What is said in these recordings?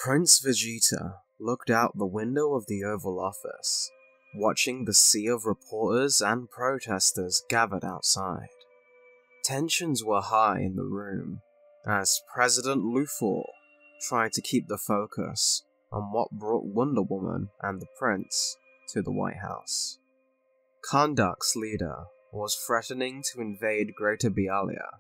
Prince Vegeta looked out the window of the Oval Office, watching the sea of reporters and protesters gathered outside. Tensions were high in the room, as President Luthor tried to keep the focus on what brought Wonder Woman and the Prince to the White House. Kahndaq's leader was threatening to invade Greater Bialia,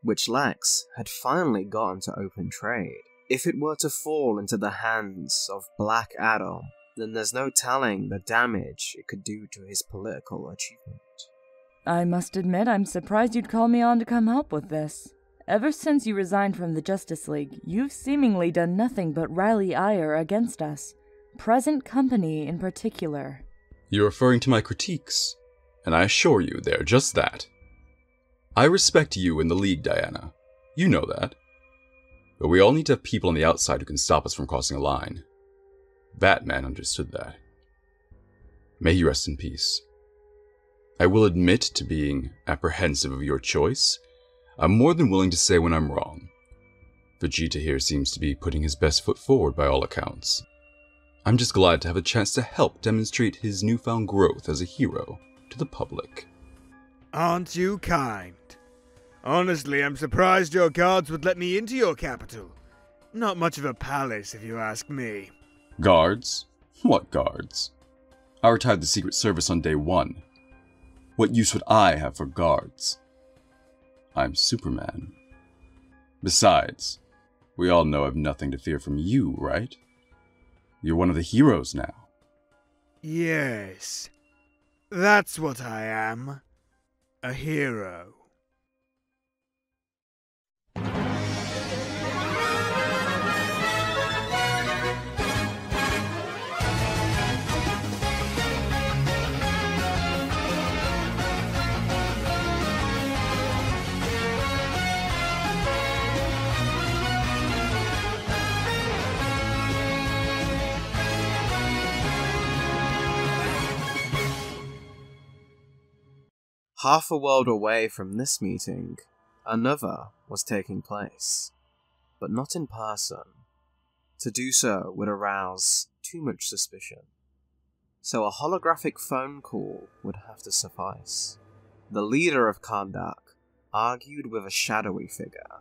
which Lex had finally gotten to open trade. If it were to fall into the hands of Black Adam, then there's no telling the damage it could do to his political achievement. I must admit, I'm surprised you'd call me on to come help with this. Ever since you resigned from the Justice League, you've seemingly done nothing but rally ire against us. Present company in particular. You're referring to my critiques, and I assure you they're just that. I respect you and the League, Diana. You know that. But we all need to have people on the outside who can stop us from crossing a line. Batman understood that. May he rest in peace. I will admit to being apprehensive of your choice. I'm more than willing to say when I'm wrong. Vegeta here seems to be putting his best foot forward by all accounts. I'm just glad to have a chance to help demonstrate his newfound growth as a hero to the public. Aren't you kind? Honestly, I'm surprised your guards would let me into your capital. Not much of a palace, if you ask me. Guards? What guards? I retired the Secret Service on day 1. What use would I have for guards? I'm Superman. Besides, we all know I've nothing to fear from you, right? You're one of the heroes now. Yes, that's what I am. A hero. Half a world away from this meeting, another was taking place, but not in person. To do so would arouse too much suspicion, so a holographic phone call would have to suffice. The leader of Kahndaq argued with a shadowy figure.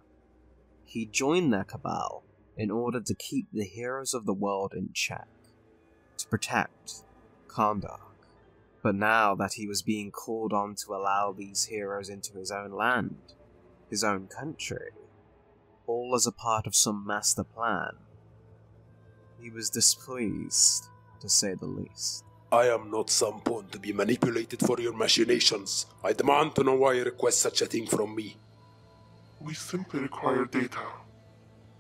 He joined their cabal in order to keep the heroes of the world in check, to protect Kahndaq. But now that he was being called on to allow these heroes into his own land, his own country, all as a part of some master plan, he was displeased, to say the least. I am not some pawn to be manipulated for your machinations. I demand to know why you request such a thing from me. We simply require data.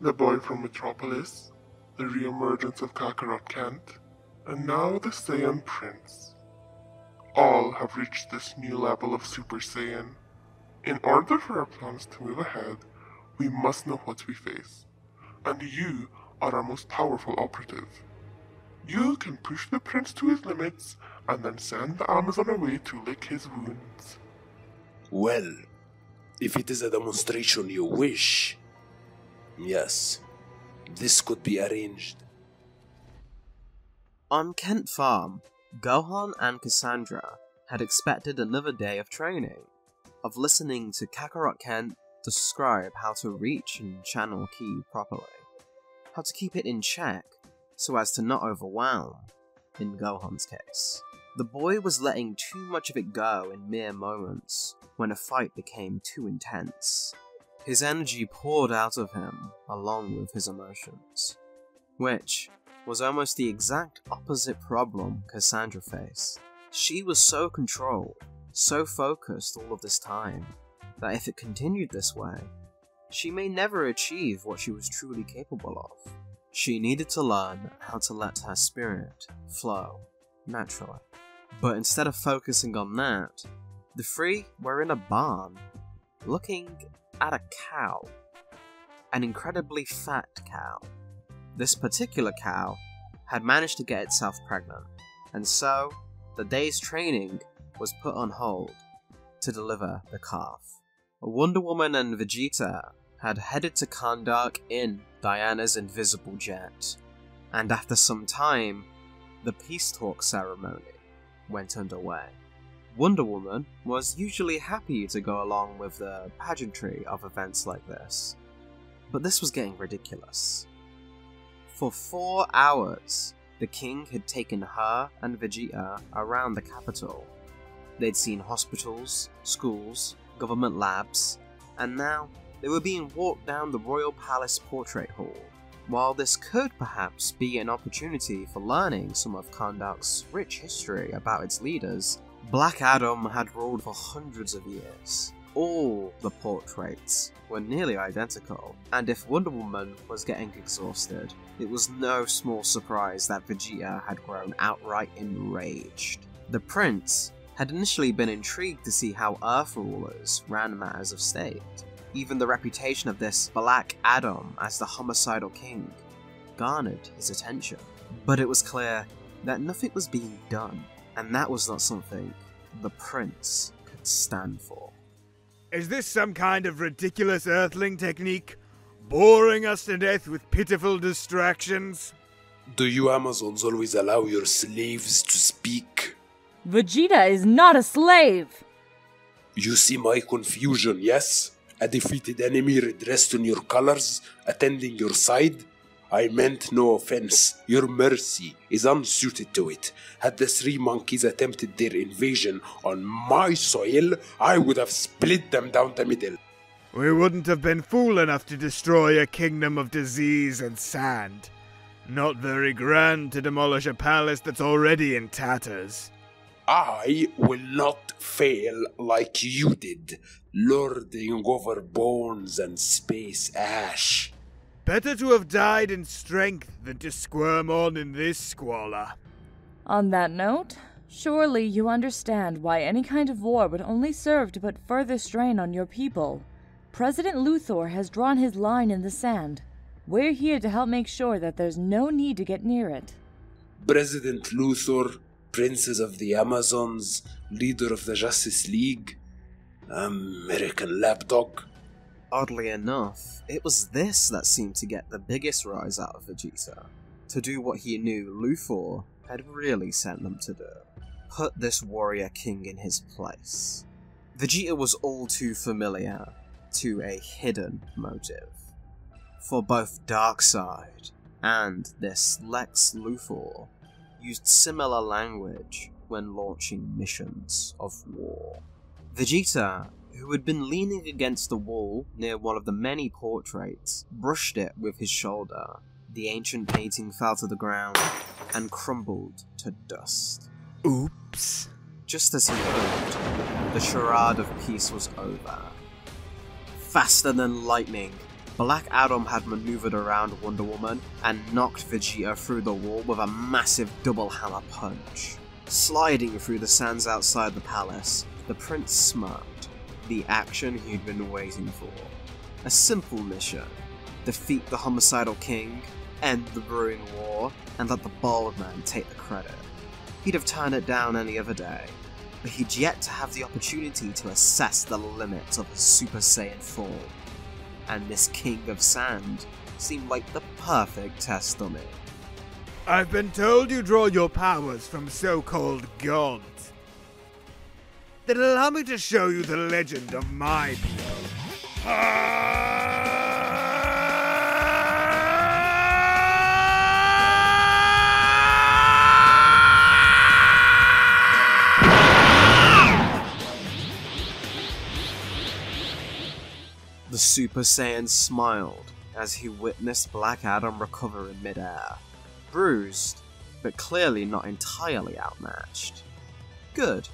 The boy from Metropolis, the re-emergence of Kakarot Kent, and now the Saiyan Prince. All have reached this new level of Super Saiyan. In order for our plans to move ahead, we must know what we face. And you are our most powerful operative. You can push the prince to his limits, and then send the Amazon away to lick his wounds. Well, if it is a demonstration you wish, yes, this could be arranged. On Kent Farm, Gohan and Cassandra had expected another day of training, of listening to Kakarot Kent describe how to reach and channel Ki properly, how to keep it in check so as to not overwhelm, in Gohan's case. The boy was letting too much of it go in mere moments when a fight became too intense. His energy poured out of him along with his emotions, which was almost the exact opposite problem Cassandra faced. She was so controlled, so focused all of this time, that if it continued this way, she may never achieve what she was truly capable of. She needed to learn how to let her spirit flow naturally. But instead of focusing on that, the three were in a barn, looking at a cow. An incredibly fat cow. This particular cow had managed to get itself pregnant, and so the day's training was put on hold to deliver the calf. Wonder Woman and Vegeta had headed to Kahndaq in Diana's invisible jet, and after some time, the peace talk ceremony went underway. Wonder Woman was usually happy to go along with the pageantry of events like this, but this was getting ridiculous. For 4 hours, the king had taken her and Vegeta around the capital. They'd seen hospitals, schools, government labs, and now they were being walked down the Royal Palace Portrait Hall. While this could perhaps be an opportunity for learning some of Kahndaq's rich history about its leaders, Black Adam had ruled for hundreds of years. All the portraits were nearly identical, and if Wonder Woman was getting exhausted, it was no small surprise that Vegeta had grown outright enraged. The prince had initially been intrigued to see how Earth rulers ran matters of state. Even the reputation of this Black Adam as the homicidal king garnered his attention. But it was clear that nothing was being done, and that was not something the prince could stand for. Is this some kind of ridiculous Earthling technique? Boring us to death with pitiful distractions? Do you Amazons always allow your slaves to speak? Vegeta is not a slave! You see my confusion, yes? A defeated enemy redressed in your colors, attending your side? I meant no offense. Your mercy is unsuited to it. Had the 3 monkeys attempted their invasion on my soil, I would have split them down the middle. We wouldn't have been fool enough to destroy a kingdom of disease and sand. Not very grand to demolish a palace that's already in tatters. I will not fail like you did, lording over bones and space ash. Better to have died in strength than to squirm on in this squalor. On that note, surely you understand why any kind of war would only serve to put further strain on your people. President Luthor has drawn his line in the sand. We're here to help make sure that there's no need to get near it. President Luthor, Princess of the Amazons, leader of the Justice League, American lapdog. Oddly enough, it was this that seemed to get the biggest rise out of Vegeta, to do what he knew Luthor had really sent them to do. Put this warrior king in his place. Vegeta was all too familiar to a hidden motive. For both Darkseid and this Lex Luthor used similar language when launching missions of war. Vegeta, who had been leaning against the wall near one of the many portraits, brushed it with his shoulder. The ancient painting fell to the ground and crumbled to dust. Oops. Just as he hoped, the charade of peace was over. Faster than lightning, Black Adam had maneuvered around Wonder Woman and knocked Vegeta through the wall with a massive double hammer punch. Sliding through the sands outside the palace, the prince smirked. The action he'd been waiting for. A simple mission. Defeat the homicidal king, end the brewing war, and let the bald man take the credit. He'd have turned it down any other day, but he'd yet to have the opportunity to assess the limits of his Super Saiyan form. And this King of Sand seemed like the perfect test dummy. I've been told you draw your powers from so-called gods. Then allow me to show you the legend of my people. The Super Saiyan smiled as he witnessed Black Adam recover in midair. Bruised, but clearly not entirely outmatched. Good.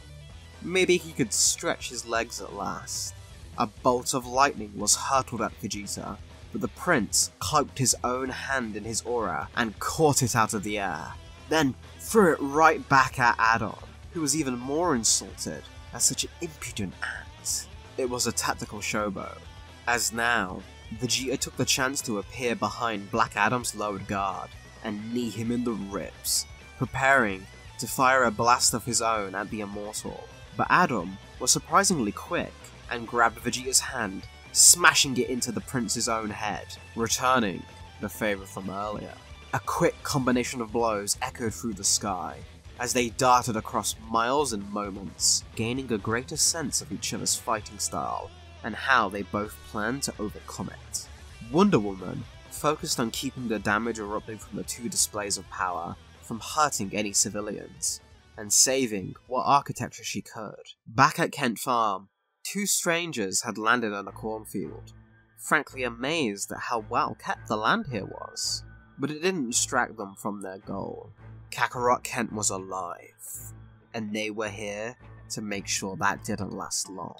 Maybe he could stretch his legs at last. A bolt of lightning was hurtled at Vegeta, but the prince cloaked his own hand in his aura and caught it out of the air, then threw it right back at Adam, who was even more insulted at such an impudent act. It was a tactical showboat, as now, Vegeta took the chance to appear behind Black Adam's lowered guard and knee him in the ribs, preparing to fire a blast of his own at the Immortal. But Adam was surprisingly quick and grabbed Vegeta's hand, smashing it into the prince's own head, returning the favour from earlier. A quick combination of blows echoed through the sky, as they darted across miles in moments, gaining a greater sense of each other's fighting style and how they both planned to overcome it. Wonder Woman focused on keeping the damage erupting from the two displays of power from hurting any civilians, and saving what architecture she could. Back at Kent Farm, two strangers had landed on a cornfield, frankly amazed at how well kept the land here was, but it didn't distract them from their goal. Kakarot Kent was alive, and they were here to make sure that didn't last long.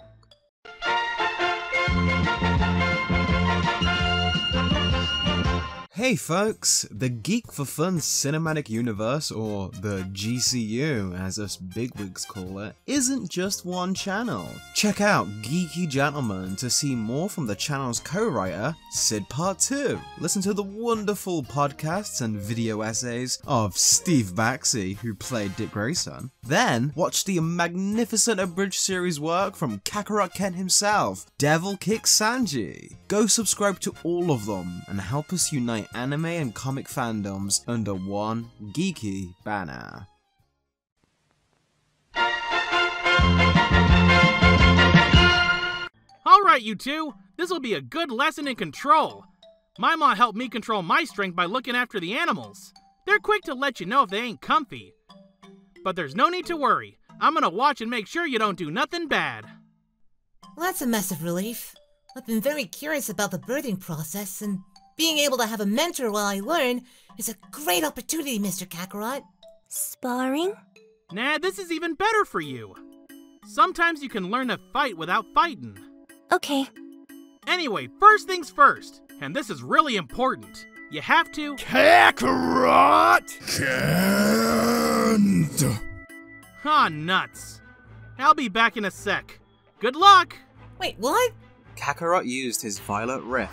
Hey folks, the Geek for Fun Cinematic Universe, or the GCU as us bigwigs call it, isn't just one channel. Check out Geeky Gentleman to see more from the channel's co-writer, Sid Part 2. Listen to the wonderful podcasts and video essays of Steve Baxi, who played Dick Grayson. Then, watch the magnificent abridged series work from Kakarot Kent himself, DevilKickSanji. Go subscribe to all of them and help us unite anime and comic fandoms under one geeky banner. Alright, you two, this'll be a good lesson in control. My ma helped me control my strength by looking after the animals. They're quick to let you know if they ain't comfy. But there's no need to worry. I'm gonna watch and make sure you don't do nothing bad. Well, that's a massive relief. I've been very curious about the birthing process, and being able to have a mentor while I learn is a great opportunity, Mr. Kakarot. Sparring? Nah, this is even better for you. Sometimes you can learn to fight without fighting. Okay. Anyway, first things first, and this is really important. You have to... Kakarot Kent! Ah, nuts. I'll be back in a sec. Good luck! Wait, what? Kakarot used his Violet Rift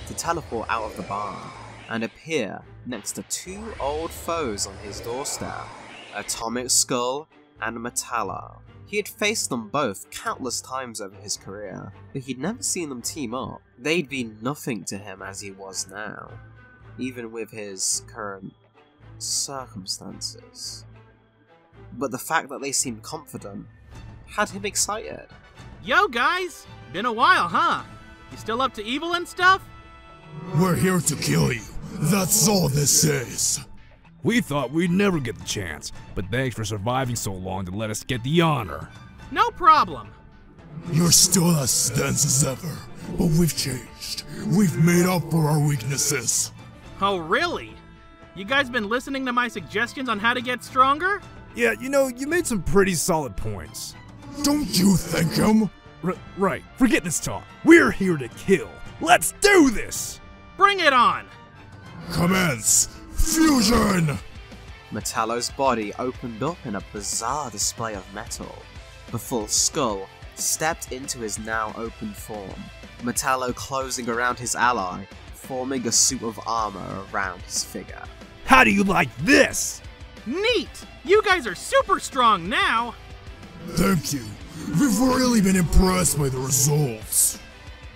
to teleport out of the barn and appear next to two old foes on his doorstep, Atomic Skull and Metallo. He had faced them both countless times over his career, but he'd never seen them team up. They'd be nothing to him as he was now, even with his current circumstances. But the fact that they seemed confident had him excited. Yo, guys! Been a while, huh? You still up to evil and stuff? We're here to kill you. That's all this is. We thought we'd never get the chance, but thanks for surviving so long to let us get the honor. No problem. You're still as dense as ever, but we've changed. We've made up for our weaknesses. Oh, really? You guys been listening to my suggestions on how to get stronger? Yeah, you know, you made some pretty solid points. Don't you think him? Right, forget this talk. We're here to kill. Let's do this! Bring it on! Commence fusion! Metallo's body opened up in a bizarre display of metal. The full skull stepped into his now open form, Metallo closing around his ally, forming a suit of armor around his figure. How do you like this? Neat! You guys are super strong now! Thank you. We've really been impressed by the results.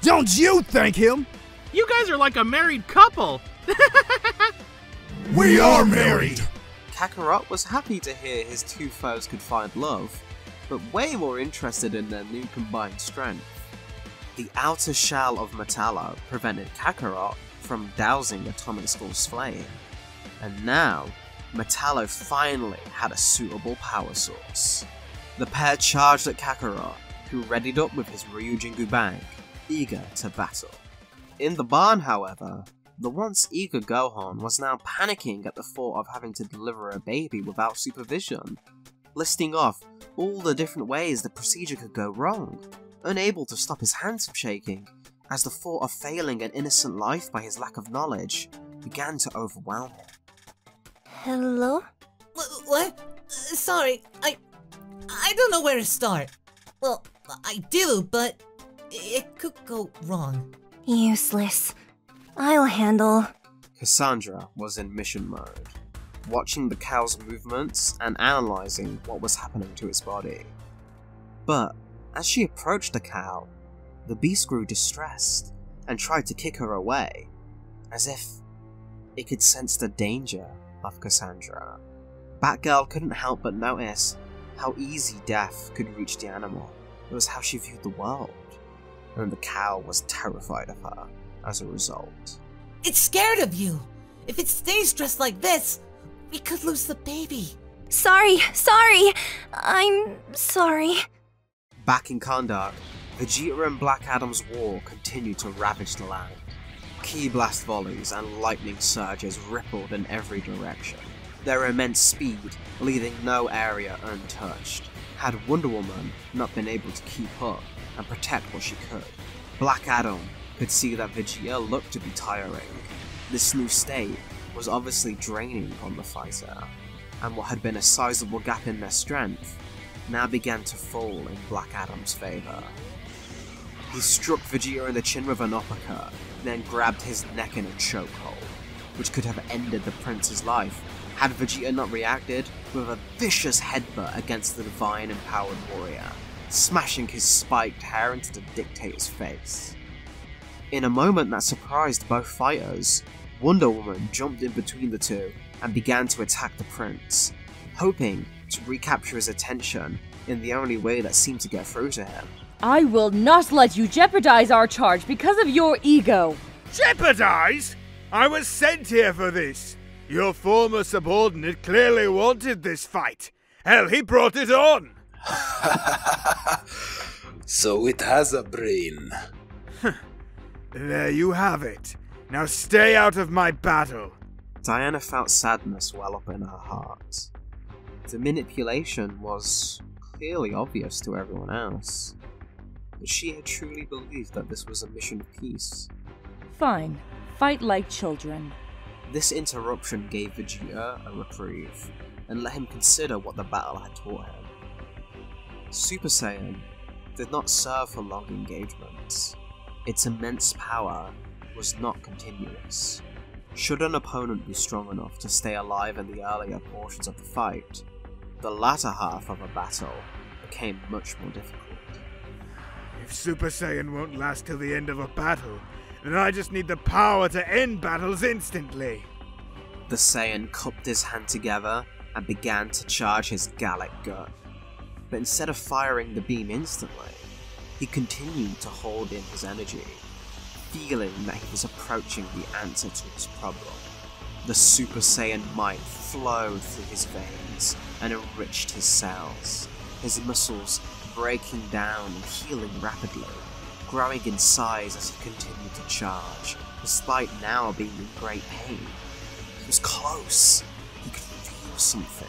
Don't you thank him? You guys are like a married couple! We are married! Kakarot was happy to hear his two foes could find love, but way more interested in their new combined strength. The outer shell of Metallo prevented Kakarot from dousing Atomic Skull's flame, and now Metallo finally had a suitable power source. The pair charged at Kakarot, who readied up with his Ryujingu Bang, eager to battle. In the barn, however, the once eager Gohan was now panicking at the thought of having to deliver a baby without supervision, listing off all the different ways the procedure could go wrong, unable to stop his hands from shaking, as the thought of failing an innocent life by his lack of knowledge began to overwhelm him. Hello? What? Sorry, I don't know where to start. Well, I do, but it could go wrong. Useless. I'll handle. Cassandra was in mission mode, watching the cow's movements and analysing what was happening to its body. But as she approached the cow, The beast grew distressed and tried to kick her away, as if it could sense the danger of Cassandra. Batgirl couldn't help but notice how easy death could reach the animal. It was how she viewed the world, and the cow was terrified of her as a result. It's scared of you. If it stays dressed like this, we could lose the baby. Sorry. I'm sorry. Back in Kahndaq, Vegeta and Black Adam's war continued to ravage the land. Ki blast volleys and lightning surges rippled in every direction. Their immense speed leaving no area untouched. Had Wonder Woman not been able to keep up and protect what she could, Black Adam could see that Vegeta looked to be tiring. This new state was obviously draining on the fighter, and what had been a sizable gap in their strength now began to fall in Black Adam's favour. He struck Vegeta in the chin with an uppercut, then grabbed his neck in a chokehold, which could have ended the prince's life had Vegeta not reacted with a vicious headbutt against the divine empowered warrior, smashing his spiked hair into the dictator's face. In a moment that surprised both fighters, Wonder Woman jumped in between the two and began to attack the prince, hoping to recapture his attention in the only way that seemed to get through to him. I will not let you jeopardize our charge because of your ego. Jeopardize? I was sent here for this. Your former subordinate clearly wanted this fight. Hell, he brought it on. So it has a brain. There you have it. Now stay out of my battle. Diana felt sadness well up in her heart. The manipulation was clearly obvious to everyone else, but she had truly believed that this was a mission of peace. Fine. Fight like children. This interruption gave Vegeta a reprieve, and let him consider what the battle had taught him. Super Saiyan did not serve for long engagements. Its immense power was not continuous. Should an opponent be strong enough to stay alive in the earlier portions of the fight, the latter half of a battle became much more difficult. If Super Saiyan won't last till the end of a battle, then I just need the power to end battles instantly. The Saiyan cupped his hand together and began to charge his Gallic gun. But instead of firing the beam instantly, he continued to hold in his energy, feeling that he was approaching the answer to his problem. The Super Saiyan might flowed through his veins and enriched his cells, his muscles breaking down and healing rapidly, growing in size as he continued to charge, despite now being in great pain. He was close. He could feel something.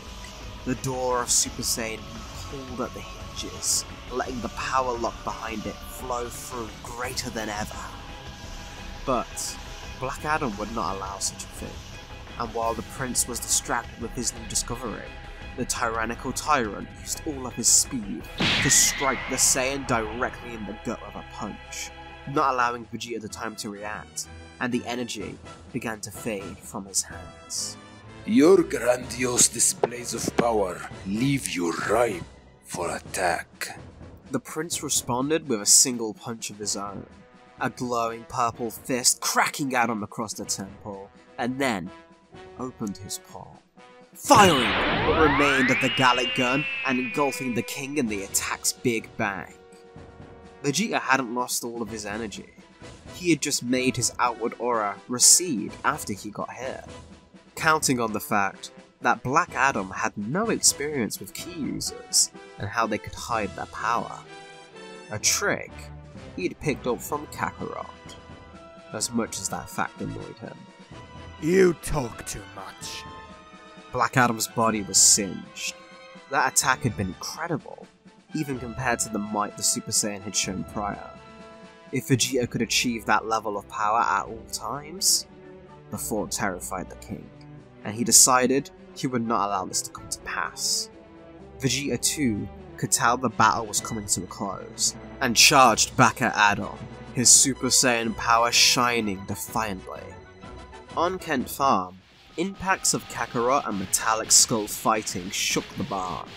The door of Super Saiyan pulled at the hinges, letting the power lock behind it flow through greater than ever. But Black Adam would not allow such a thing, and while the prince was distracted with his new discovery, the tyrannical tyrant used all of his speed to strike the Saiyan directly in the gut with a punch, not allowing Vegeta the time to react, and the energy began to fade from his hands. Your grandiose displays of power leave you ripe for attack. The prince responded with a single punch of his own, a glowing purple fist cracking at him across the temple, and then opened his palm, firing what remained of the Gallic gun and engulfing the king in the attack's big bang. Vegeta hadn't lost all of his energy. He had just made his outward aura recede after he got hit, counting on the fact that Black Adam had no experience with Ki users and how they could hide their power. A trick he'd picked up from Kakarot, as much as that fact annoyed him. You talk too much. Black Adam's body was singed. That attack had been incredible, even compared to the might the Super Saiyan had shown prior. If Vegeta could achieve that level of power at all times, the thought terrified the king, and he decided he would not allow this to come to pass. Vegeta too could tell the battle was coming to a close, and charged back at Adam, his Super Saiyan power shining defiantly. On Kent Farm, impacts of Kakarot and Metallic Skull fighting shook the barn.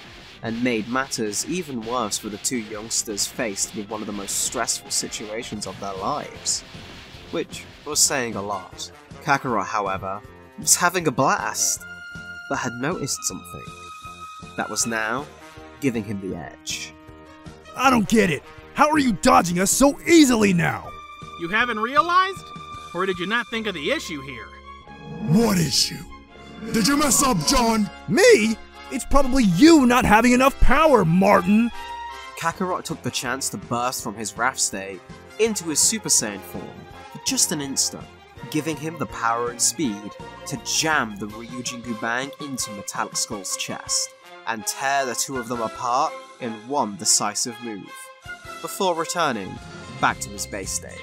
and made matters even worse for the two youngsters faced with one of the most stressful situations of their lives, which was saying a lot. Kakarot, however, was having a blast, but had noticed something that was now giving him the edge. I don't get it. How are you dodging us so easily now? You haven't realized? Or did you not think of the issue here? What issue? Did you mess up, John? Me? It's probably you not having enough power, Martin! Kakarot took the chance to burst from his Wrath state into his Super Saiyan form for just an instant, giving him the power and speed to jam the Ryujingu Bang into Metallic Skull's chest and tear the two of them apart in one decisive move, before returning back to his base state.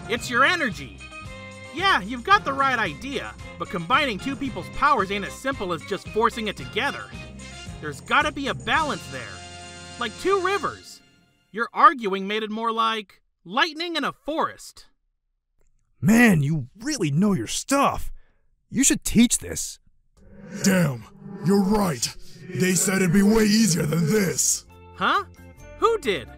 It's your energy! Yeah, you've got the right idea, but combining two people's powers ain't as simple as just forcing it together. There's gotta be a balance there. Like two rivers. Your arguing made it more like lightning in a forest. Man, you really know your stuff. You should teach this. Damn, you're right. They said it'd be way easier than this. Huh? Who did?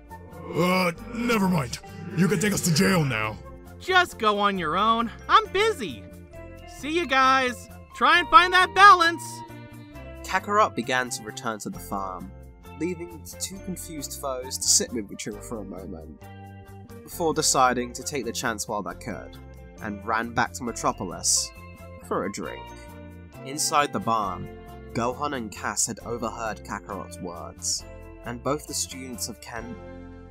Never mind. You can take us to jail now. Just go on your own. I'm busy. See you guys. Try and find that balance. Kakarot began to return to the farm, leaving the two confused foes to sit with each other for a moment, before deciding to take the chance while they could, and ran back to Metropolis for a drink. Inside the barn, Gohan and Cass had overheard Kakarot's words, and both the students of Kent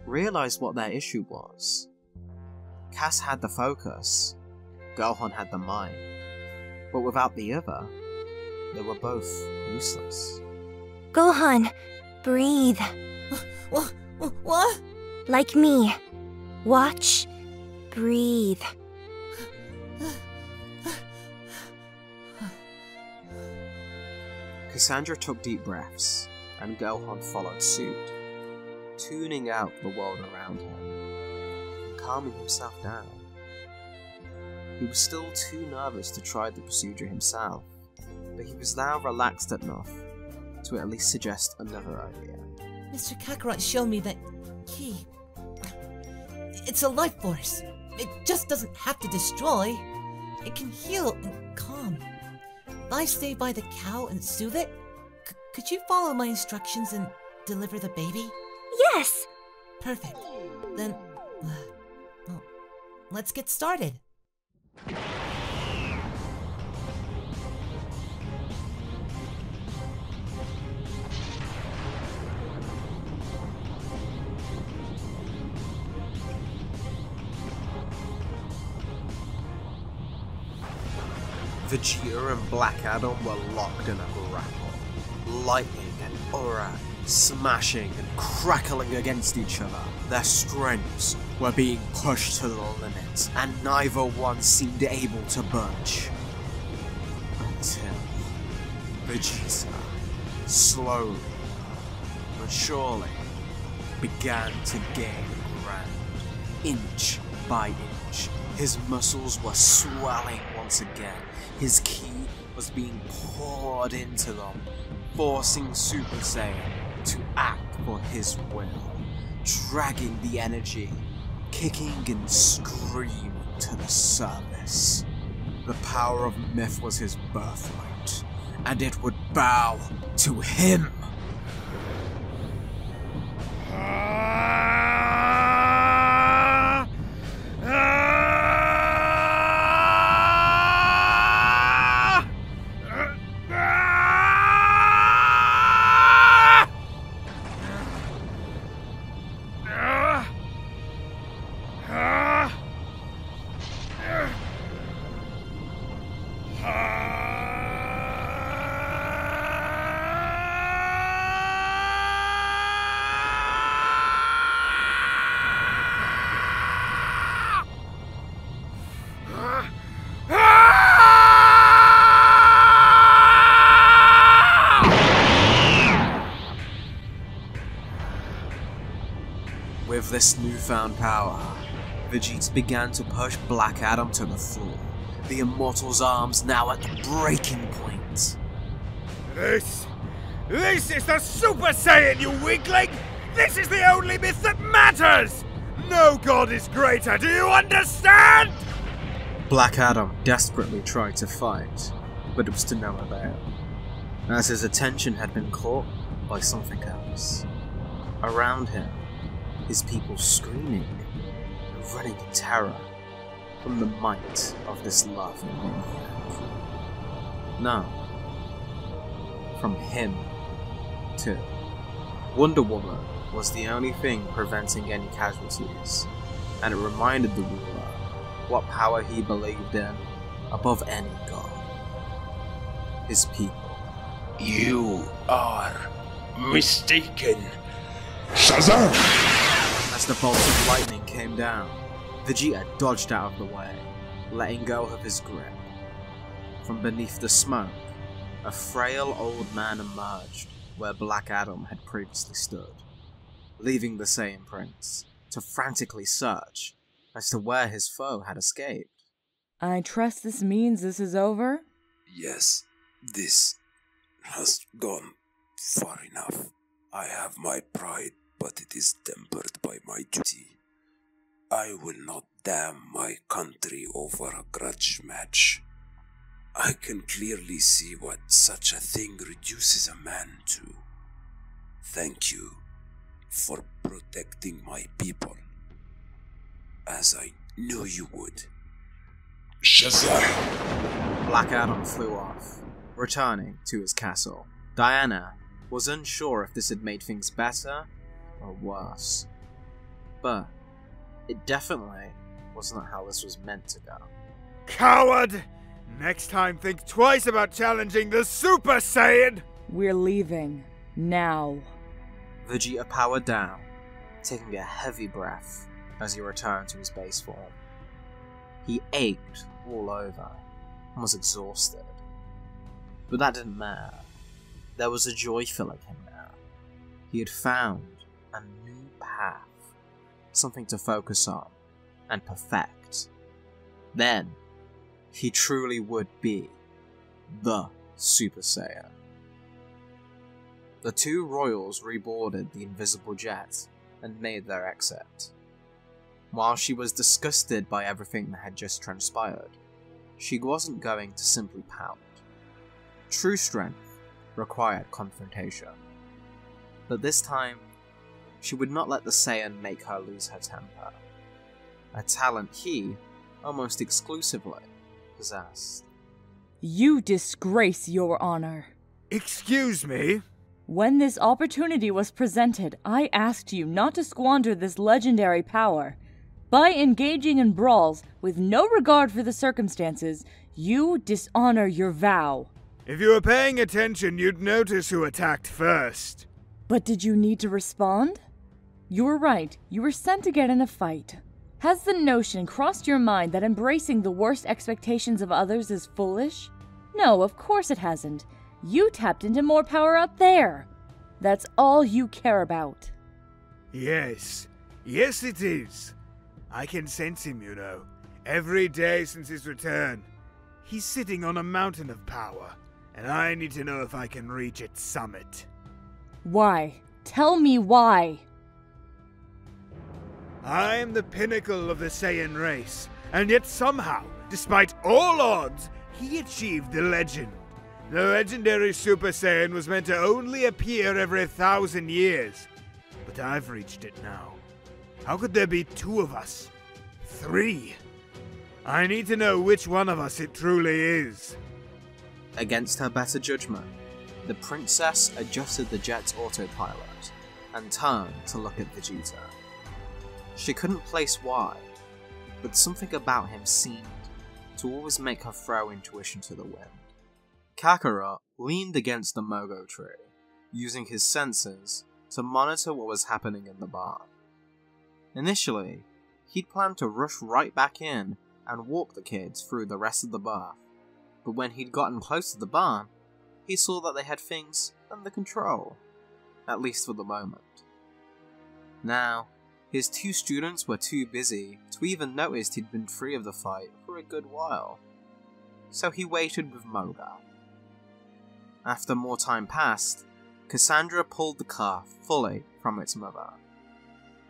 realized what their issue was. Cass had the focus, Gohan had the mind, but without the other, they were both useless. Gohan, breathe. What? Like me. Watch, breathe. Cassandra took deep breaths, and Gohan followed suit, tuning out the world around him, and calming himself down. He was still too nervous to try the procedure himself, but he was now relaxed enough to at least suggest another idea. Mr. Kakarot showed me that key. It's a life force. It just doesn't have to destroy. It can heal and calm. If I stay by the cow and soothe it, could you follow my instructions and deliver the baby? Yes! Perfect. Then, well, let's get started. Vegeta and Black Adam were locked in a grapple. Lightning and aura smashing and crackling against each other. Their strengths were being pushed to the limit, and neither one seemed able to budge. Until Vegeta, slowly but surely, began to gain ground, inch by inch. His muscles were swelling once again. His ki was being poured into them, forcing Super Saiyan to act for his will, dragging the energy, kicking and screaming to the surface. The power of myth was his birthright, and it would bow to him. With this newfound power, Vegeta began to push Black Adam to the floor, the Immortal's arms now at the breaking point. This This is the Super Saiyan, you weakling! This is the only myth that matters! No god is greater, do you understand? Black Adam desperately tried to fight, but it was to no avail, as his attention had been caught by something else. Around him, his people screaming and running in terror from the might of this laughing maniac. No, from him too. Wonder Woman was the only thing preventing any casualties, and it reminded the ruler what power he believed in above any god. His people. You are mistaken. Shazam! As the bolt of lightning came down, Vegeta dodged out of the way, letting go of his grip. From beneath the smoke, a frail old man emerged where Black Adam had previously stood, leaving the Saiyan Prince to frantically search as to where his foe had escaped. I trust this means this is over? Yes, this has gone far enough. I have my pride, but it is tempered by my duty. I will not damn my country over a grudge match. I can clearly see what such a thing reduces a man to. Thank you for protecting my people, as I knew you would. Shazam! Black Adam flew off, returning to his castle. Diana was unsure if this had made things better or worse, but it definitely wasn't how this was meant to go. Coward! Next time think twice about challenging the Super Saiyan! We're leaving. Now. Vegeta powered down, taking a heavy breath as he returned to his base form. He ached all over and was exhausted. But that didn't matter. There was a joy filling him now. He had found a new path, something to focus on and perfect. Then, he truly would be the Super Saiyan. The two royals reboarded the invisible jet and made their exit. While she was disgusted by everything that had just transpired, she wasn't going to simply pout. True strength required confrontation. But this time, she would not let the Saiyan make her lose her temper, a talent he, almost exclusively, possessed. You disgrace your honor. Excuse me? When this opportunity was presented, I asked you not to squander this legendary power. By engaging in brawls with no regard for the circumstances, you dishonor your vow. If you were paying attention, you'd notice who attacked first. But did you need to respond? You were right. You were sent to get in a fight. Has the notion crossed your mind that embracing the worst expectations of others is foolish? No, of course it hasn't. You tapped into more power up there. That's all you care about. Yes. Yes, it is. I can sense him, you know. Every day since his return. He's sitting on a mountain of power, and I need to know if I can reach its summit. Why? Tell me why. I am the pinnacle of the Saiyan race, and yet somehow, despite all odds, he achieved the legend. The legendary Super Saiyan was meant to only appear every 1,000 years, but I've reached it now. How could there be two of us? 3? I need to know which one of us it truly is. Against her better judgment, the princess adjusted the jet's autopilot and turned to look at Vegeta. She couldn't place why, but something about him seemed to always make her throw intuition to the wind. Kakarot leaned against the Mogo tree, using his senses to monitor what was happening in the barn. Initially, he'd planned to rush right back in and walk the kids through the rest of the bath, but when he'd gotten close to the barn, he saw that they had things under control, at least for the moment. Now, his 2 students were too busy to even notice he'd been free of the fight for a good while, so he waited with Mogo. After more time passed, Cassandra pulled the calf fully from its mother.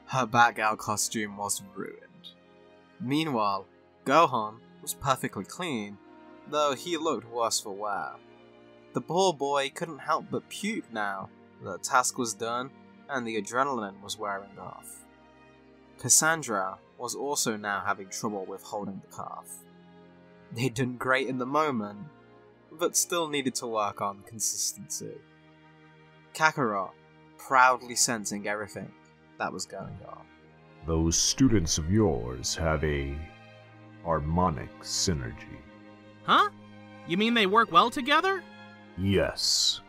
Her Batgirl costume was ruined. Meanwhile, Gohan was perfectly clean, though he looked worse for wear. The poor boy couldn't help but puke now. The task was done, and the adrenaline was wearing off. Cassandra was also now having trouble with holding the calf. They'd done great in the moment, but still needed to work on consistency. Kakarot proudly sensing everything that was going on. Those students of yours have a harmonic synergy. Huh? You mean they work well together? Yes.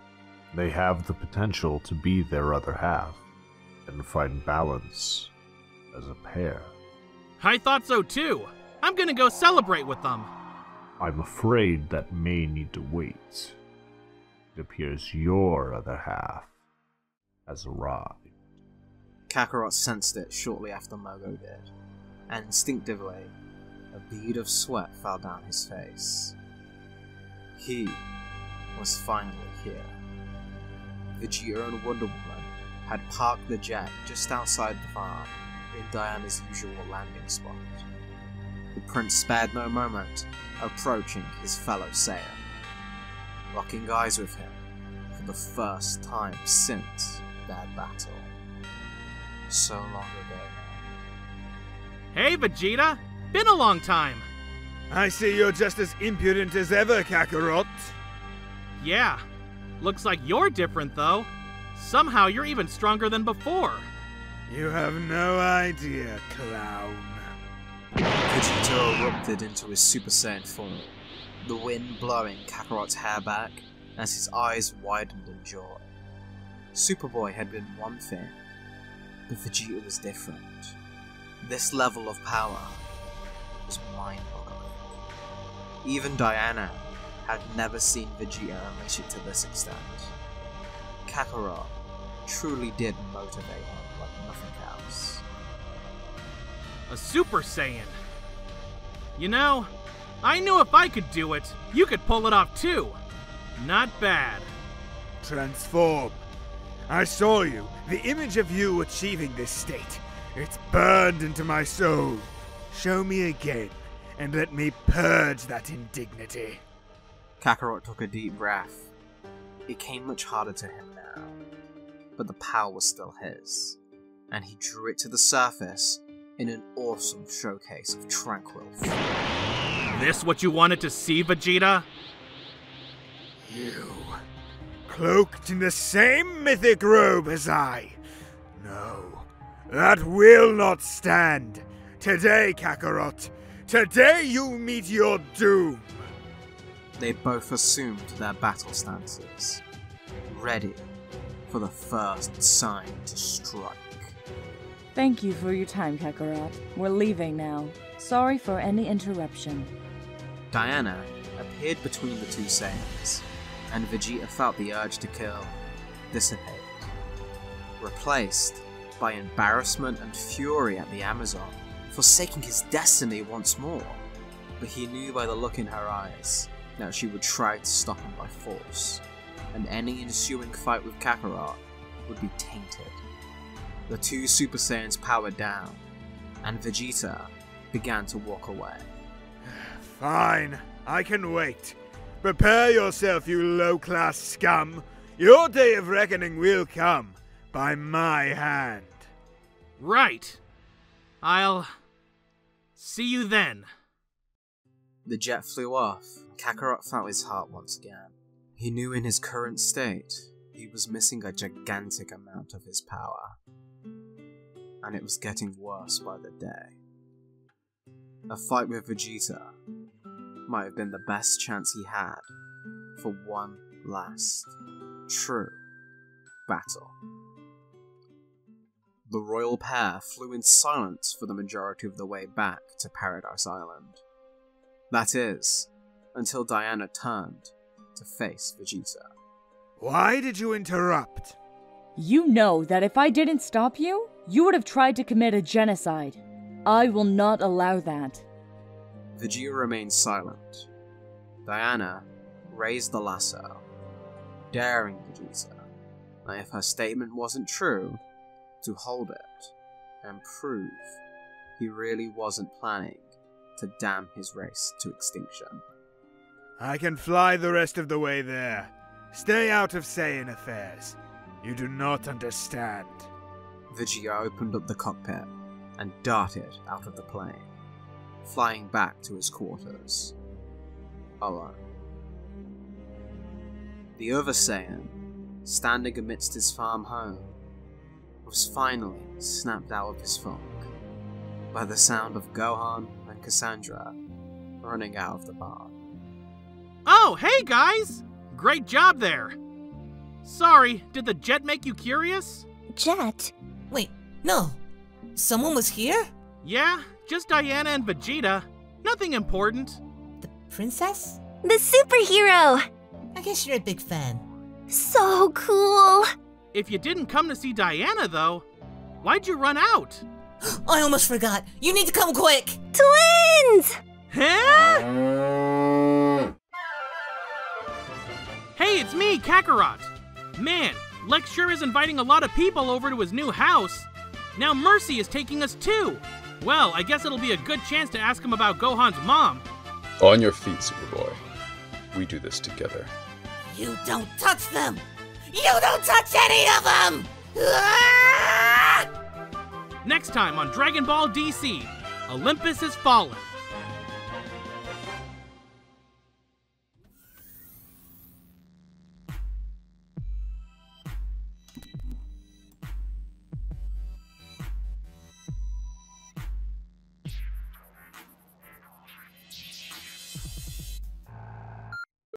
They have the potential to be their other half and find balance as a pair. I thought so too. I'm gonna go celebrate with them. I'm afraid that may need to wait. It appears your other half has arrived. Kakarot sensed it shortly after Mogo did, and instinctively, a bead of sweat fell down his face. He was finally here. Vegeta and Wonder Woman had parked the jet just outside the farm, in Diana's usual landing spot. The prince spared no moment, approaching his fellow Saiyan, locking eyes with him for the first time since their battle. So long ago now. Hey Vegeta! Been a long time! I see you're just as impudent as ever, Kakarot. Yeah. Looks like you're different though. Somehow you're even stronger than before. You have no idea, clown. Vegeta erupted into his Super Saiyan form, the wind blowing Kakarot's hair back as his eyes widened in joy. Superboy had been one thing, but Vegeta was different. This level of power was mind-boggling. Even Diana had never seen Vegeta unleash it to this extent. Kakarot truly did motivate him like nothing else. A Super Saiyan. You know, I knew if I could do it, you could pull it off too. Not bad. Transform. I saw you, the image of you achieving this state. It's burned into my soul. Show me again, and let me purge that indignity. Kakarot took a deep breath. It came much harder to him now, but the power was still his, and he drew it to the surface in an awesome showcase of tranquil fury. This what you wanted to see, Vegeta? You, cloaked in the same mythic robe as I. No, that will not stand. Today, Kakarot, today you meet your doom. They both assumed their battle stances, ready for the first sign to strike. Thank you for your time, Kakarot. We're leaving now. Sorry for any interruption. Diana appeared between the two Saiyans, and Vegeta felt the urge to kill dissipate, replaced by embarrassment and fury at the Amazon, forsaking his destiny once more. But he knew by the look in her eyes that she would try to stop him by force, and any ensuing fight with Kakarot would be tainted. The two Super Saiyans powered down, and Vegeta began to walk away. Fine, I can wait. Prepare yourself, you low-class scum. Your day of reckoning will come, by my hand. Right. I'll see you then. The jet flew off. Kakarot felt his heart once again. He knew in his current state, he was missing a gigantic amount of his power. And it was getting worse by the day. A fight with Vegeta might have been the best chance he had for one last, true battle. The royal pair flew in silence for the majority of the way back to Paradise Island. That is, until Diana turned to face Vegeta. Why did you interrupt? You know that if I didn't stop you, you would have tried to commit a genocide. I will not allow that. Vegeta remained silent. Diana raised the lasso, daring Vegeta, and if her statement wasn't true, to hold it and prove he really wasn't planning to damn his race to extinction. I can fly the rest of the way there. Stay out of Saiyan affairs. You do not understand. Vegeta opened up the cockpit and darted out of the plane, flying back to his quarters, alone. The other Saiyan, standing amidst his farm home, was finally snapped out of his funk by the sound of Gohan and Cassandra running out of the bar. Oh, hey guys! Great job there! Sorry, did the jet make you curious? Jet? Wait, no. Someone was here? Yeah, just Diana and Vegeta. Nothing important. The princess? The superhero! I guess you're a big fan. So cool! If you didn't come to see Diana, though, why'd you run out? I almost forgot. You need to come quick! Twins! Huh? Hey, it's me, Kakarot. Man, Lex sure is inviting a lot of people over to his new house. Now Mercy is taking us too. Well, I guess it'll be a good chance to ask him about Gohan's mom. On your feet, Superboy. We do this together. You don't touch them! You don't touch any of them! Next time on Dragon Ball DC, Olympus has fallen.